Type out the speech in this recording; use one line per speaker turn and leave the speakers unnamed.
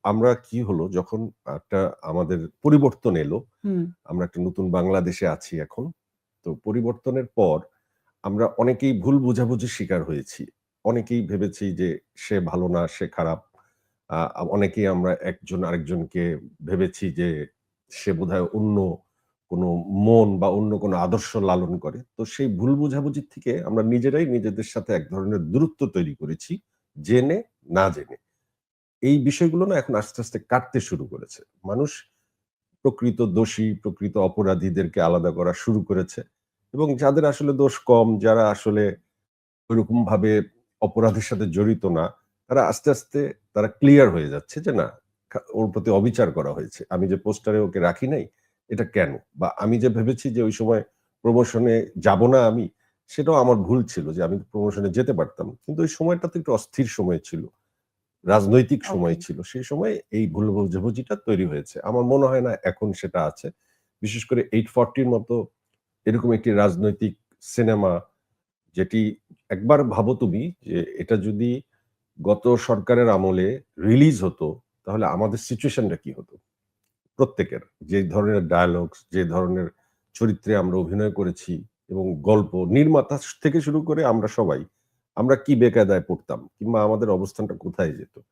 আমরা কি হলো যখন একটা আমাদের পরিবর্তন এলো,
হুম।
আমরা একটা নতুন বাংলাদেশে আছি এখন। তো পরিবর্তনের পর আমরা অনেকেই ভুল বোঝাবুঝির শিকার হয়েছি। অনেকেই ভেবেছি যে সে ভালো না, সে খারাপ। আ অনেকেই আমরা একজন আরেকজনকে ভেবেছি যে সে বোধহয় অন্য কোনো মন বা অন্য কোনো আদর্শ লালন করে। তো সেই ভুল বোঝাবুঝির থেকে আমরা নিজেরাই নিজেদের সাথে এক ধরনের দূরত্ব তৈরি করেছি, জেনে না জেনে। এই বিষয়গুলো না এখন আস্তে, আস্তে কাটতে শুরু করেছে। মানুষ প্রকৃত দোষী, প্রকৃত অপরাধীদেরকে আলাদা করা শুরু করেছে এবং যাদের আসলে দোষ কম, যারা আসলে ওইরকমভাবে অপরাধের সাথে জড়িত না, তারা আস্তে, আস্তে তারা ক্লিয়ার হয়ে যাচ্ছে যে না, ওর প্রতি অবিচার করা হয়েছে। আমি যে পোস্টারে ওকে রাখি নাই, এটা কেন? বা আমি যে ভেবেছি যে ওই সময় প্রমোশনে যাব না আমি, সেটাও আমার ভুল ছিল যে আমি প্রমোশনে যেতে পারতাম। কিন্তু ওই সময়টা তো একটু অস্থির সময় ছিল। রাজনৈতিক
ওকে।
সময় ছিল। সেই সময়ে এই ভুল বোঝাবুঝিটা তৈরি হয়েছে। আমার মনে হয় না এখন সেটা আছে। বিশেষ করে 840 র মতো এরকম একটি রাজনৈতিক সিনেমা যেটি একবার ভাবো তুমি যে এটা যদি গত সরকারের আমলে রিলিজ হতো, তাহলে আমাদের সিচুয়েশনটা কি হতো? প্রত্যেকের। যে ধরনের ডায়ালগস, যে ধরনের চরিত্রে আমরা অভিনয় করেছি এবং গল্প, নির্মাতা থেকে শুরু করে আমরা সবাই, আমরা কি বেকায়দায় পড়তাম কিংবা আমাদের অবস্থানটা কোথায় যেত?